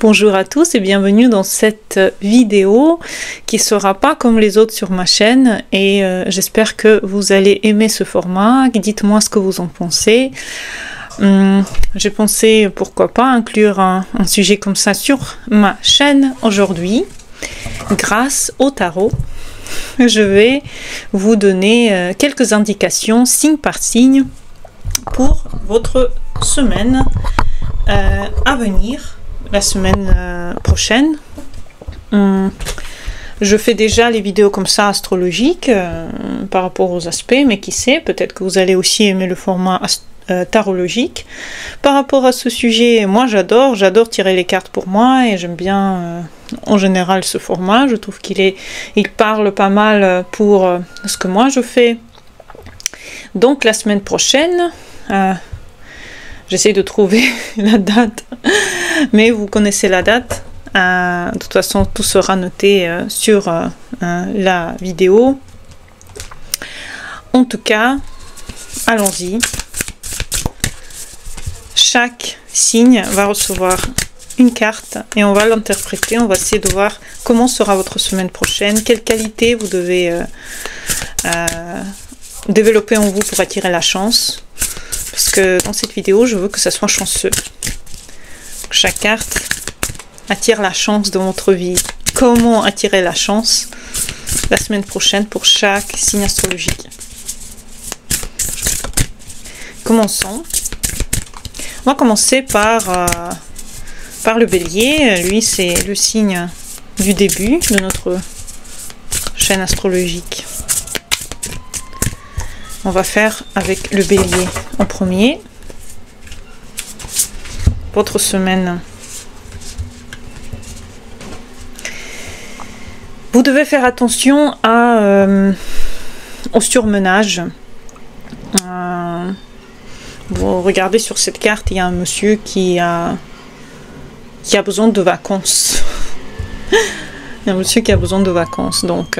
Bonjour à tous et bienvenue dans cette vidéo qui sera pas comme les autres sur ma chaîne et j'espère que vous allez aimer ce format. Dites-moi ce que vous en pensez. J'ai pensé pourquoi pas inclure un sujet comme ça sur ma chaîne aujourd'hui. Grâce au tarot, je vais vous donner quelques indications signe par signe pour votre semaine à venir. La semaine prochaine. Je fais déjà les vidéos comme ça astrologiques par rapport aux aspects, mais qui sait, peut-être que vous allez aussi aimer le format tarologique. Par rapport à ce sujet, moi j'adore tirer les cartes pour moi et j'aime bien en général ce format. Je trouve qu'il parle pas mal pour ce que moi je fais. Donc la semaine prochaine, j'essaie de trouver la date, mais vous connaissez la date. De toute façon, tout sera noté sur la vidéo. En tout cas, allons-y. Chaque signe va recevoir une carte et on va l'interpréter. On va essayer de voir comment sera votre semaine prochaine, quelles qualités vous devez développer en vous pour attirer la chance. Parce que dans cette vidéo, je veux que ça soit chanceux. Chaque carte attire la chance dans votre vie. Comment attirer la chance la semaine prochaine pour chaque signe astrologique. Commençons. On va commencer par le bélier. Lui, c'est le signe du début de notre chaîne astrologique. On va faire avec le bélier en premier. Votre semaine. Vous devez faire attention au surmenage. Vous regardez sur cette carte, il y a un monsieur qui a besoin de vacances. Il y a un monsieur qui a besoin de vacances. Donc,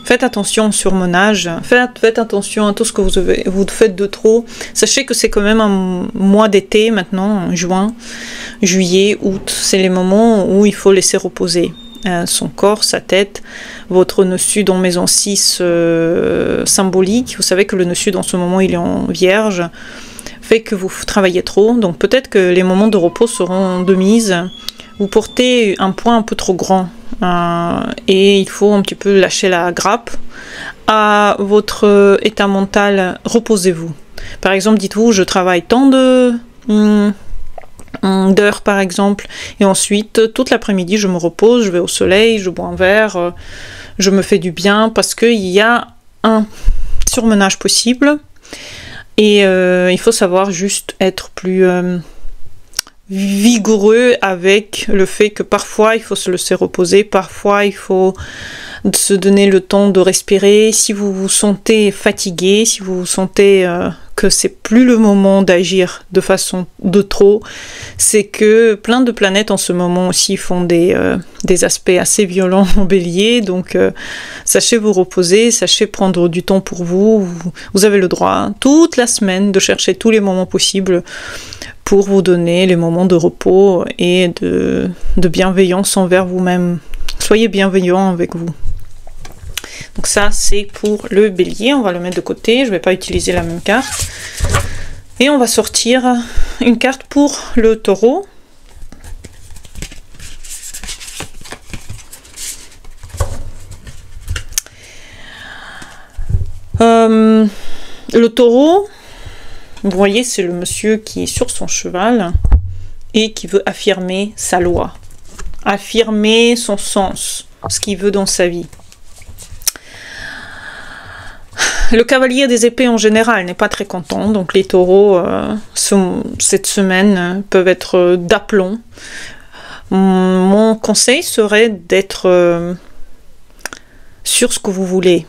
faites attention au surmenage. Faites attention à tout ce que vous faites de trop. Sachez que c'est quand même un mois d'été maintenant, juin, juillet, août. C'est les moments où il faut laisser reposer son corps, sa tête, votre nœud sud en maison 6 symbolique. Vous savez que le nœud sud en ce moment il est en vierge, fait que vous travaillez trop. Donc peut-être que les moments de repos seront de mise. Vous portez un poids un peu trop grand et il faut un petit peu lâcher la grappe. À votre état mental, reposez-vous. Par exemple, dites-vous, je travaille tant d'heures par exemple, et ensuite toute l'après-midi je me repose, je vais au soleil, je bois un verre, je me fais du bien, parce qu'il y a un surmenage possible et il faut savoir juste être plus vigoureux avec le fait que parfois il faut se laisser reposer, parfois il faut se donner le temps de respirer. Si vous vous sentez fatigué, si vous vous sentez que c'est plus le moment d'agir de façon de trop, c'est que plein de planètes en ce moment aussi font des aspects assez violents en bélier, donc sachez vous reposer, sachez prendre du temps pour vous. Vous avez le droit toute la semaine de chercher tous les moments possibles pour vous donner les moments de repos et de bienveillance envers vous-même. Soyez bienveillant avec vous. Donc ça, c'est pour le bélier. On va le mettre de côté. Je ne vais pas utiliser la même carte. Et on va sortir une carte pour le taureau. Le taureau, vous voyez, c'est le monsieur qui est sur son cheval et qui veut affirmer sa loi. Affirmer son sens, ce qu'il veut dans sa vie. Le cavalier des épées en général n'est pas très content, donc les taureaux cette semaine peuvent être d'aplomb. Mon conseil serait d'être sur ce que vous voulez,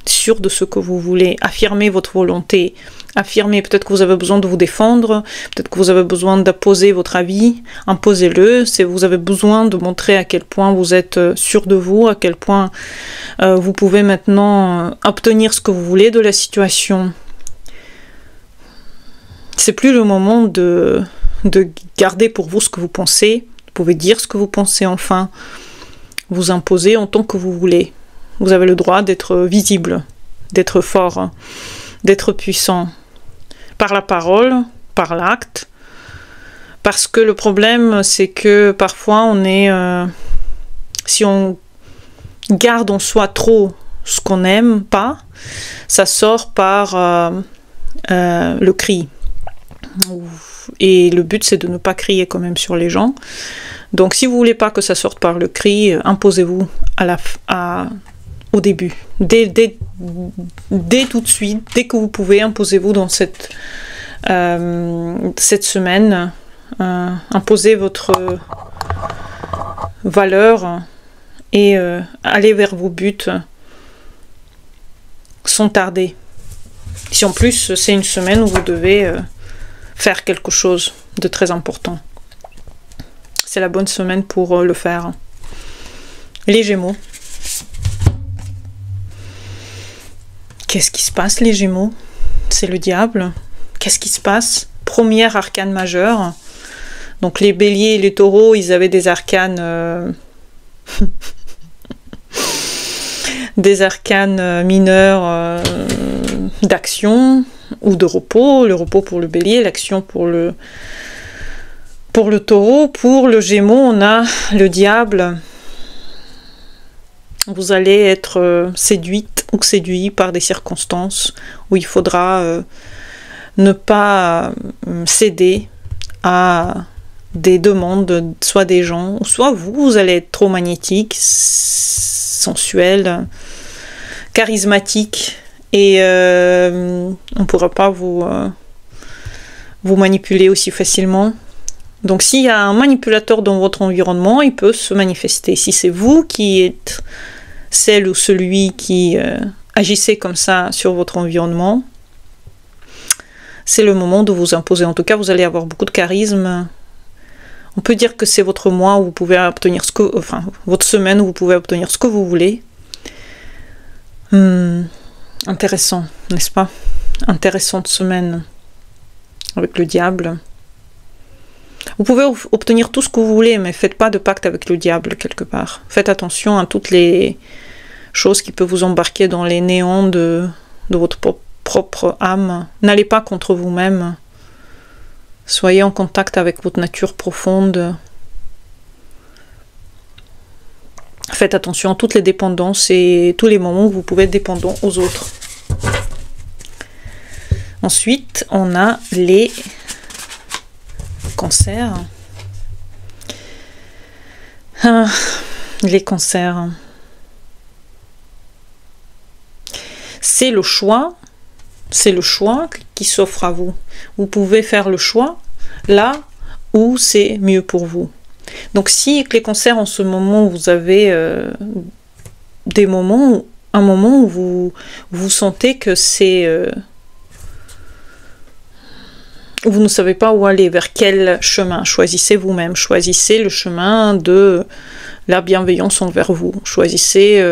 sûr de ce que vous voulez, affirmer votre volonté, affirmer, peut-être que vous avez besoin de vous défendre, peut-être que vous avez besoin d'imposer votre avis, imposez-le. Si vous avez besoin de montrer à quel point vous êtes sûr de vous, à quel point vous pouvez maintenant obtenir ce que vous voulez de la situation. C'est plus le moment de garder pour vous ce que vous pensez, pouvez dire ce que vous pensez enfin, vous imposer en tant que vous voulez. Vous avez le droit d'être visible, d'être fort, d'être puissant, par la parole, par l'acte. Parce que le problème, c'est que parfois on est... si on garde en soi trop ce qu'on n'aime pas, ça sort par le cri. Et le but, c'est de ne pas crier quand même sur les gens. Donc si vous voulez pas que ça sorte par le cri, imposez-vous au début. Dès tout de suite, dès que vous pouvez, imposez-vous dans cette semaine. Imposez votre valeur et allez vers vos buts sans tarder. Si en plus c'est une semaine où vous devez faire quelque chose de très important, c'est la bonne semaine pour le faire. Les Gémeaux. Qu'est-ce qui se passe, les Gémeaux? C'est le diable. Qu'est-ce qui se passe? Premier arcane majeur. Donc les béliers et les taureaux, ils avaient des arcanes des arcanes mineurs d'action ou de repos. Le repos pour le bélier, l'action pour le taureau. Pour le Gémeaux, on a le diable. Vous allez être séduite ou séduit par des circonstances où il faudra ne pas céder à des demandes, soit des gens, soit vous allez être trop magnétique, sensuel, charismatique, et on ne pourra pas vous manipuler aussi facilement. Donc s'il y a un manipulateur dans votre environnement, il peut se manifester. Si c'est vous qui êtes celle ou celui qui agissez comme ça sur votre environnement, c'est le moment de vous imposer. En tout cas, vous allez avoir beaucoup de charisme. On peut dire que c'est votre mois où vous pouvez obtenir votre semaine où vous pouvez obtenir ce que vous voulez. Intéressant, n'est-ce pas? Intéressante semaine avec le diable. Vous pouvez obtenir tout ce que vous voulez, mais faites pas de pacte avec le diable quelque part. Faites attention à toutes les choses qui peuvent vous embarquer dans les néants de votre propre âme. N'allez pas contre vous-même. Soyez en contact avec votre nature profonde. Faites attention à toutes les dépendances et tous les moments où vous pouvez être dépendant aux autres. Ensuite, on a les cancers. Les cancers. C'est le choix qui s'offre à vous. Vous pouvez faire le choix là où c'est mieux pour vous. Donc si avec les cancers en ce moment vous avez un moment où vous sentez que c'est vous ne savez pas où aller, vers quel chemin, choisissez vous-même, choisissez le chemin de la bienveillance envers vous, choisissez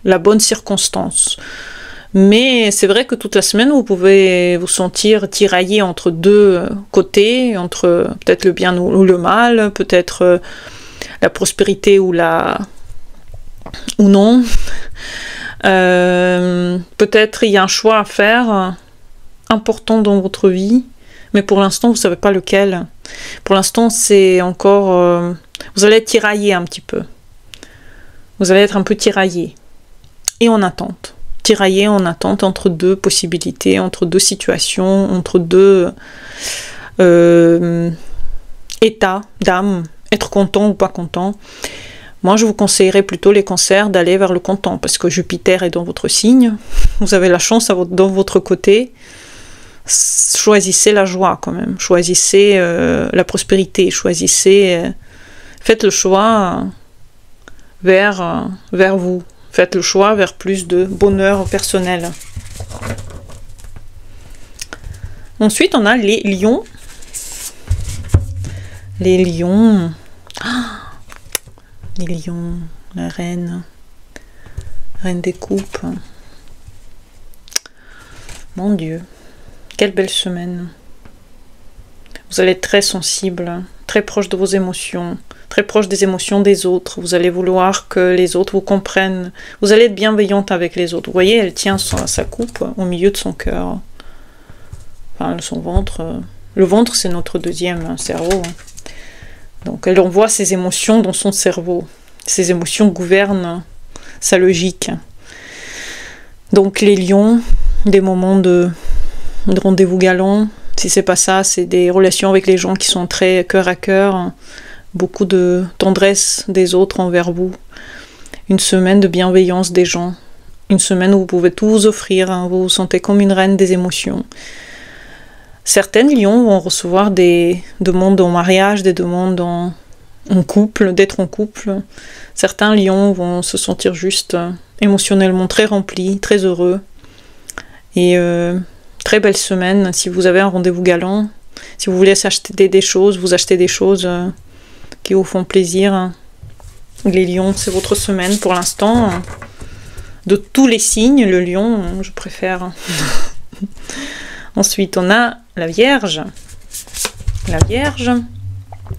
la bonne circonstance. Mais c'est vrai que toute la semaine, vous pouvez vous sentir tiraillé entre deux côtés, entre peut-être le bien ou le mal, peut-être la prospérité ou non. Peut-être il y a un choix à faire important dans votre vie, mais pour l'instant, vous ne savez pas lequel. Pour l'instant, c'est encore... vous allez être tiraillé un petit peu. Vous allez être un peu tiraillé. Et en attente. Tiraillé en attente entre deux possibilités, entre deux situations, entre deux états d'âme, être content ou pas content. Moi, je vous conseillerais plutôt les cancers d'aller vers le content, parce que Jupiter est dans votre signe, vous avez la chance dans votre côté. Choisissez la joie quand même, choisissez la prospérité, faites le choix vers vous. Faites le choix vers plus de bonheur personnel. Ensuite, on a les lions. Les lions. Les lions, la reine. Reine des coupes. Mon Dieu. Quelle belle semaine. Vous allez être très sensible très proche de vos émotions, très proche des émotions des autres. Vous allez vouloir que les autres vous comprennent. Vous allez être bienveillante avec les autres. Vous voyez, elle tient sa coupe au milieu de son cœur. Enfin, son ventre. Le ventre, c'est notre deuxième cerveau. Donc, elle envoie ses émotions dans son cerveau. Ces émotions gouvernent sa logique. Donc, les lions, des moments de rendez-vous galant. Si c'est pas ça, c'est des relations avec les gens qui sont très cœur à cœur. Beaucoup de tendresse des autres envers vous. Une semaine de bienveillance des gens. Une semaine où vous pouvez tout vous offrir. Vous vous sentez comme une reine des émotions. Certaines lions vont recevoir des demandes en mariage, des demandes en couple, d'être en couple. Certains lions vont se sentir juste émotionnellement très remplis, très heureux. Et très belle semaine si vous avez un rendez-vous galant. Si vous voulez acheter des choses, vous achetez des choses qui vous font plaisir. Les lions, c'est votre semaine pour l'instant. De tous les signes, le lion, je préfère. Ensuite, on a la Vierge. La Vierge,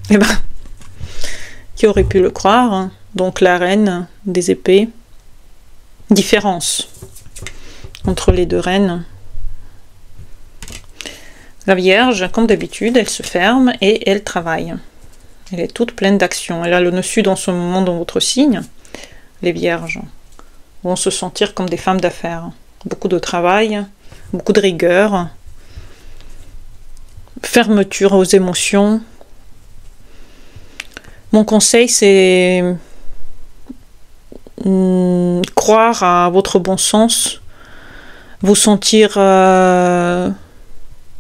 eh ben, qui aurait pu le croire, donc la reine des épées. Différence entre les deux reines. La Vierge, comme d'habitude, elle se ferme et elle travaille. Elle est toute pleine d'action. Elle a le nœud sud en ce moment dans votre signe. Les Vierges vont se sentir comme des femmes d'affaires. Beaucoup de travail, beaucoup de rigueur, fermeture aux émotions. Mon conseil, c'est croire à votre bon sens, vous sentir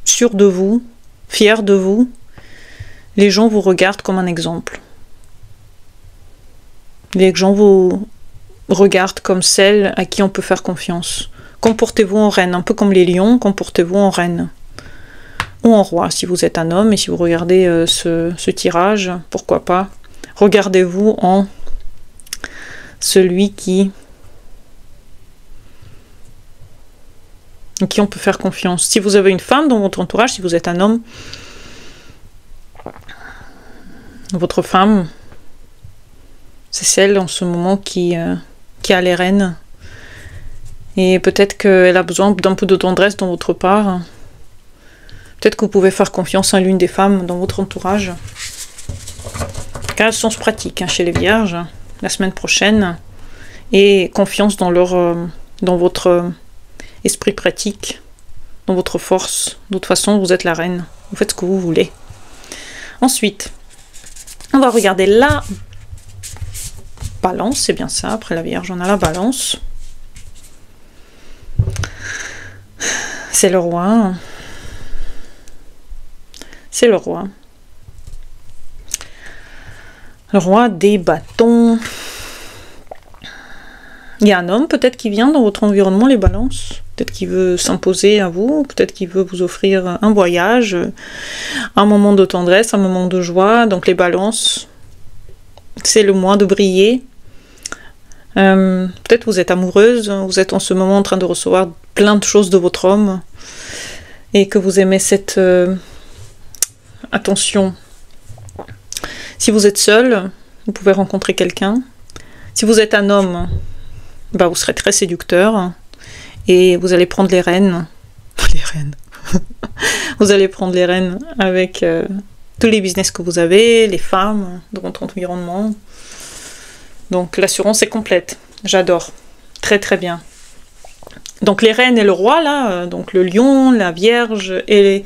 sûr de vous, fier de vous. Les gens vous regardent comme un exemple. Les gens vous regardent comme celle à qui on peut faire confiance. Comportez-vous en reine, un peu comme les lions, comportez-vous en reine. Ou en roi, si vous êtes un homme, et si vous regardez ce tirage, pourquoi pas. Regardez-vous en celui qui on peut faire confiance. Si vous avez une femme dans votre entourage, si vous êtes un homme, votre femme, c'est celle en ce moment qui a les rênes. Et peut-être qu'elle a besoin d'un peu de tendresse dans votre part. Peut-être que vous pouvez faire confiance à l'une des femmes dans votre entourage. Car sens pratique chez les Vierges, la semaine prochaine. Et confiance dans votre esprit pratique, dans votre force. De toute façon, vous êtes la reine. Vous faites ce que vous voulez. Ensuite, on va regarder la Balance, c'est bien ça. Après la Vierge, on a la Balance. C'est le roi. C'est le roi. Le roi des bâtons. Il y a un homme peut-être qui vient dans votre environnement, les balances. Peut-être qu'il veut s'imposer à vous. Peut-être qu'il veut vous offrir un voyage, un moment de tendresse, un moment de joie. Donc les balances, c'est le mois de briller. Peut-être vous êtes amoureuse. Vous êtes en ce moment en train de recevoir plein de choses de votre homme. Et que vous aimez cette attention. Si vous êtes seul, vous pouvez rencontrer quelqu'un. Si vous êtes un homme, vous serez très séducteur et vous allez prendre les rênes. Les rênes. Vous allez prendre les rênes avec tous les business que vous avez, les femmes dans votre environnement. Donc l'assurance est complète. J'adore. Très très bien. Donc les reines et le roi, là, donc le lion, la Vierge et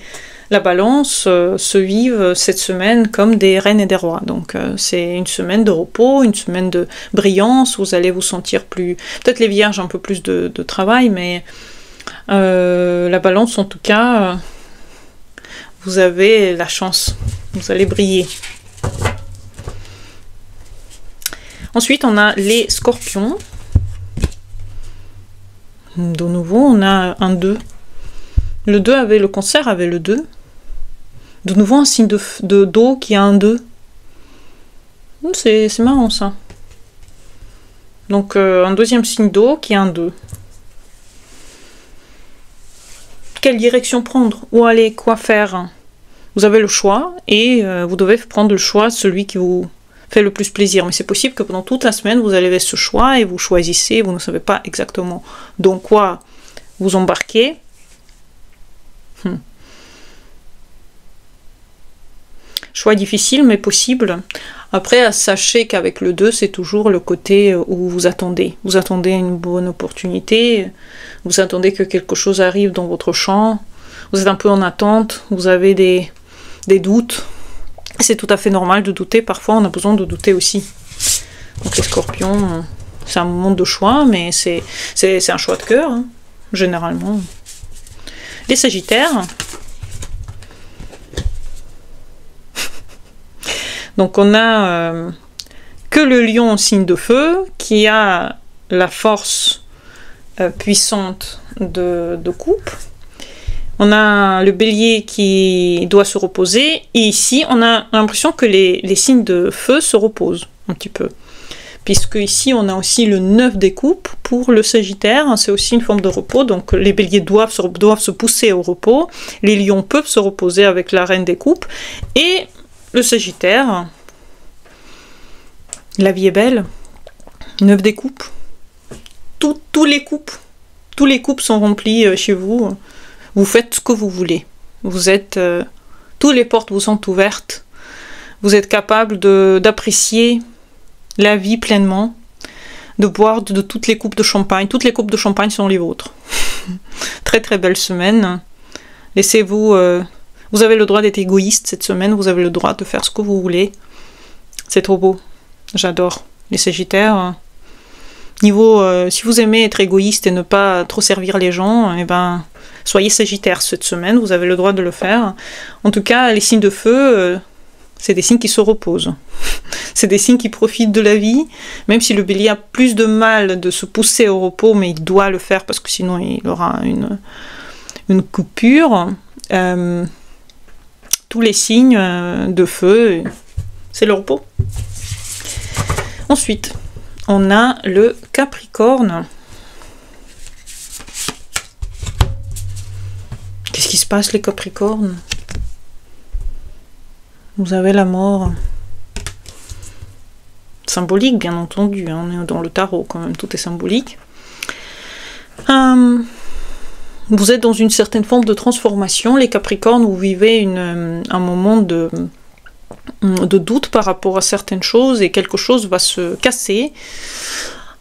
la Balance se vivent cette semaine comme des reines et des rois. Donc c'est une semaine de repos, une semaine de brillance, vous allez vous sentir plus... Peut-être les Vierges un peu plus de travail, mais la Balance en tout cas, vous avez la chance, vous allez briller. Ensuite on a les Scorpions. De nouveau on a un 2. Le 2 avait le Cancer, avait le 2. De nouveau un signe d'eau qui a un 2. C'est marrant ça. Donc un deuxième signe d'eau qui a un 2. Quelle direction prendre? Où aller? Quoi faire? Vous avez le choix et vous devez prendre le choix, celui qui vous fait le plus plaisir. Mais c'est possible que pendant toute la semaine, vous avez ce choix et vous choisissez, vous ne savez pas exactement dans quoi vous embarquez. Choix difficile, mais possible. Après, sachez qu'avec le 2, c'est toujours le côté où vous attendez. Vous attendez une bonne opportunité, vous attendez que quelque chose arrive dans votre champ, vous êtes un peu en attente, vous avez des doutes. C'est tout à fait normal de douter, parfois on a besoin de douter aussi. Donc les scorpions, c'est un moment de choix, mais c'est un choix de cœur, hein, généralement. Les sagittaires. Donc on a que le lion signe de feu, qui a la force puissante de coupe. On a le bélier qui doit se reposer. Et ici, on a l'impression que les signes de feu se reposent un petit peu. Puisque ici, on a aussi le 9 des coupes pour le sagittaire. C'est aussi une forme de repos. Donc les béliers doivent se pousser au repos. Les lions peuvent se reposer avec la reine des coupes. Et le sagittaire, la vie est belle. 9 des coupes. Tous les coupes sont remplis chez vous. Vous faites ce que vous voulez. Vous êtes... toutes les portes vous sont ouvertes. Vous êtes capable d'apprécier la vie pleinement. De boire de toutes les coupes de champagne. Toutes les coupes de champagne sont les vôtres. Très très belle semaine. Laissez-vous... vous avez le droit d'être égoïste cette semaine. Vous avez le droit de faire ce que vous voulez. C'est trop beau. J'adore. Les sagittaires... Niveau, si vous aimez être égoïste et ne pas trop servir les gens, eh ben, soyez sagittaire cette semaine, vous avez le droit de le faire. En tout cas, les signes de feu, c'est des signes qui se reposent. C'est des signes qui profitent de la vie, même si le bélier a plus de mal de se pousser au repos, mais il doit le faire parce que sinon il aura une coupure. Tous les signes de feu, c'est le repos. Ensuite, on a le Capricorne. Qu'est-ce qui se passe, les Capricornes? Vous avez la mort. Symbolique, bien entendu. Hein, on est dans le tarot, quand même. Tout est symbolique. Vous êtes dans une certaine forme de transformation. Les Capricornes, vous vivez un moment de doute par rapport à certaines choses et quelque chose va se casser,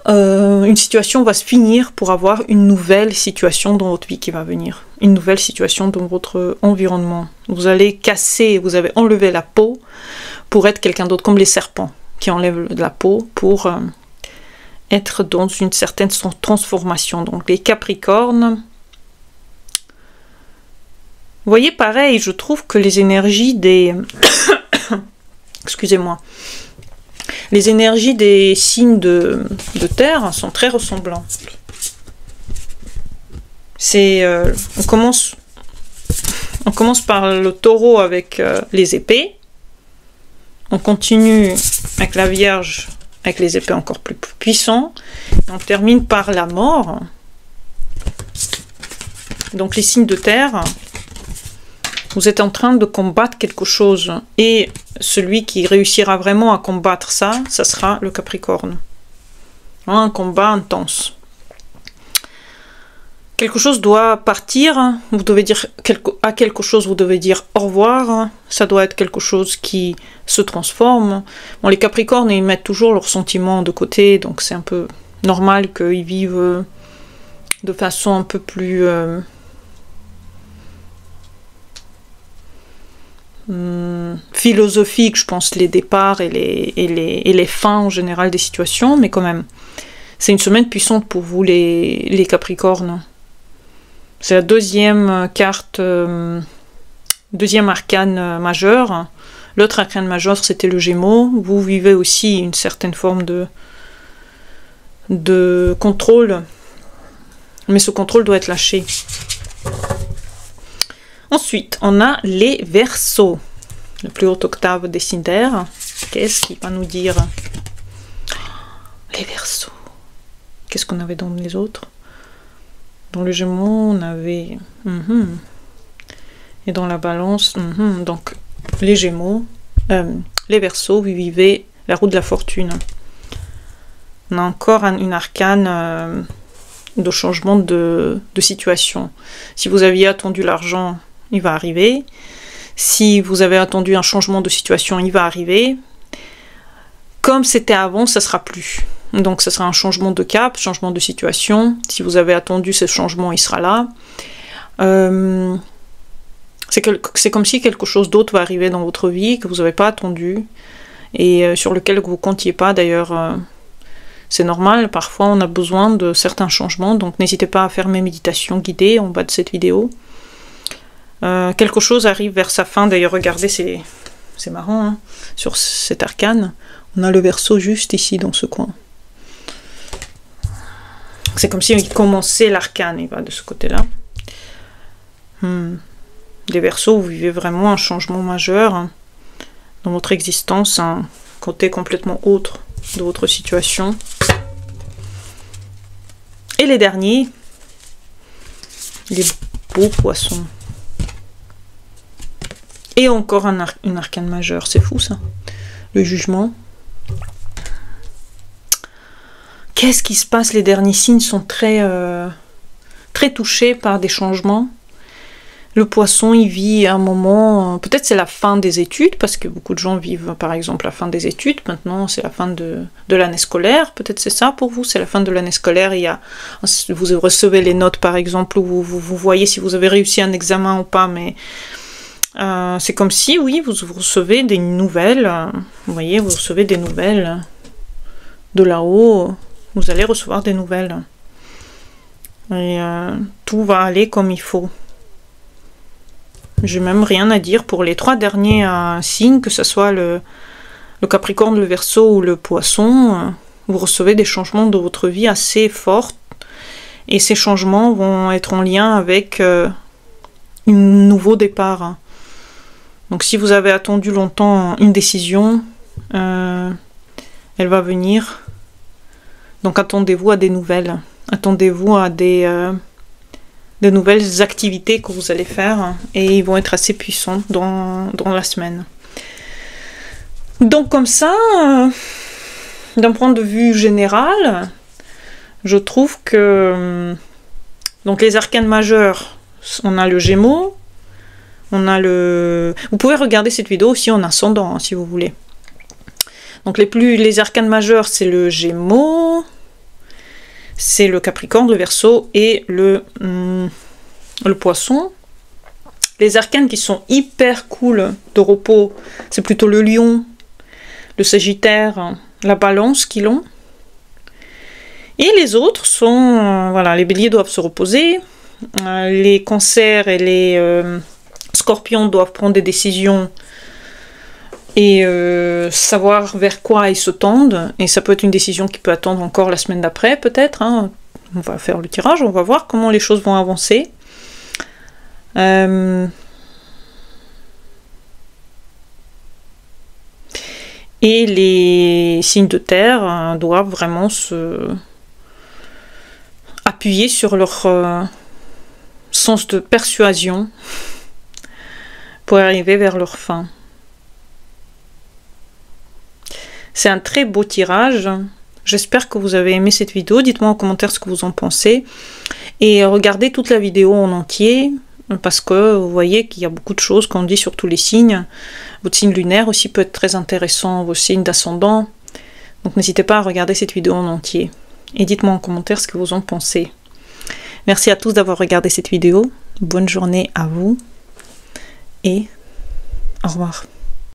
une situation va se finir pour avoir une nouvelle situation dans votre vie qui va venir, une nouvelle situation dans votre environnement. Vous allez casser, vous avez enlevé la peau pour être quelqu'un d'autre, comme les serpents qui enlèvent la peau pour être dans une certaine transformation. Donc les Capricornes, vous voyez, pareil, je trouve que les énergies des... Excusez-moi. Les énergies des signes de terre sont très ressemblantes. On commence par le taureau avec les épées. On continue avec la Vierge avec les épées encore plus puissants. Et on termine par la mort. Donc les signes de terre... Vous êtes en train de combattre quelque chose et celui qui réussira vraiment à combattre ça, ça sera le Capricorne. Un combat intense. Quelque chose doit partir, vous devez dire à quelque chose, vous devez dire au revoir, ça doit être quelque chose qui se transforme. Bon, les Capricornes, ils mettent toujours leurs sentiments de côté, donc c'est un peu normal qu'ils vivent de façon un peu plus... philosophique, je pense, les départs et les fins en général des situations, mais quand même, c'est une semaine puissante pour vous, les Capricornes. C'est la deuxième carte, deuxième arcane majeur. L'autre arcane majeur, c'était le Gémeaux. Vous vivez aussi une certaine forme de contrôle, mais ce contrôle doit être lâché. Ensuite, on a les Verseaux, la plus haute octave des signes d'air. Qu'est-ce qu'il va nous dire? Les Verseaux. Qu'est-ce qu'on avait dans les autres? Dans le Gémeaux, on avait Et dans la balance, donc les Gémeaux, les Verseaux, vous vivez la roue de la fortune. On a encore une arcane de changement de situation. Si vous aviez attendu l'argent, il va arriver. Si vous avez attendu un changement de situation, il va arriver. Comme c'était avant, ça sera plus. Donc ça sera un changement de cap, changement de situation. Si vous avez attendu ce changement, il sera là. C'est comme si quelque chose d'autre va arriver dans votre vie que vous n'avez pas attendu et sur lequel vous ne comptiez pas. D'ailleurs, c'est normal, parfois on a besoin de certains changements, donc n'hésitez pas à faire mes méditations guidées en bas de cette vidéo. Quelque chose arrive vers sa fin, d'ailleurs regardez, c'est marrant, hein, sur cet arcane, on a le Verseau juste ici dans ce coin. C'est comme si il commençait l'arcane, il va de ce côté-là. Les Verseaux, vous vivez vraiment un changement majeur hein, dans votre existence, un côté complètement autre de votre situation. Et les derniers, les beaux poissons. Et encore une arcane majeure, c'est fou ça. Le jugement. Qu'est-ce qui se passe? Les derniers signes sont très touchés par des changements. Le Poisson, il vit un moment, peut-être c'est la fin des études, parce que beaucoup de gens vivent par exemple la fin des études, maintenant c'est la fin de l'année scolaire, peut-être c'est ça pour vous, c'est la fin de l'année scolaire, vous recevez les notes par exemple, où vous voyez si vous avez réussi un examen ou pas, mais c'est comme si, oui, vous recevez des nouvelles, vous voyez, vous recevez des nouvelles de là-haut, vous allez recevoir des nouvelles, et tout va aller comme il faut. J'ai même rien à dire pour les 3 derniers signes, que ce soit le Capricorne, le Verseau ou le Poisson. Vous recevez des changements de votre vie assez forts. Et ces changements vont être en lien avec un nouveau départ. Donc si vous avez attendu longtemps une décision, elle va venir. Donc attendez-vous à des nouvelles. Attendez-vous à des nouvelles activités que vous allez faire et ils vont être assez puissants dans la semaine. Donc comme ça, d'un point de vue général, je trouve que donc les arcanes majeurs, on a le Gémeaux, on a le... Vous pouvez regarder cette vidéo aussi en ascendant hein, si vous voulez. Donc les arcanes majeurs, c'est le Gémeaux, c'est le Capricorne, le Verseau et le Poisson. Les arcanes qui sont hyper cool de repos, c'est plutôt le Lion, le Sagittaire, la Balance qui l'ont. Et les autres sont, voilà, les Béliers doivent se reposer, les Cancers et les Scorpions doivent prendre des décisions et savoir vers quoi ils se tendent, et ça peut être une décision qui peut attendre encore la semaine d'après peut-être, hein. On va faire le tirage, on va voir comment les choses vont avancer. Et les signes de terre doivent vraiment se appuyer sur leur sens de persuasion pour arriver vers leur fin. C'est un très beau tirage. J'espère que vous avez aimé cette vidéo. Dites-moi en commentaire ce que vous en pensez. Et regardez toute la vidéo en entier, parce que vous voyez qu'il y a beaucoup de choses qu'on dit sur tous les signes. Votre signe lunaire aussi peut être très intéressant, vos signes d'ascendant. Donc n'hésitez pas à regarder cette vidéo en entier. Et dites-moi en commentaire ce que vous en pensez. Merci à tous d'avoir regardé cette vidéo. Bonne journée à vous. Et au revoir.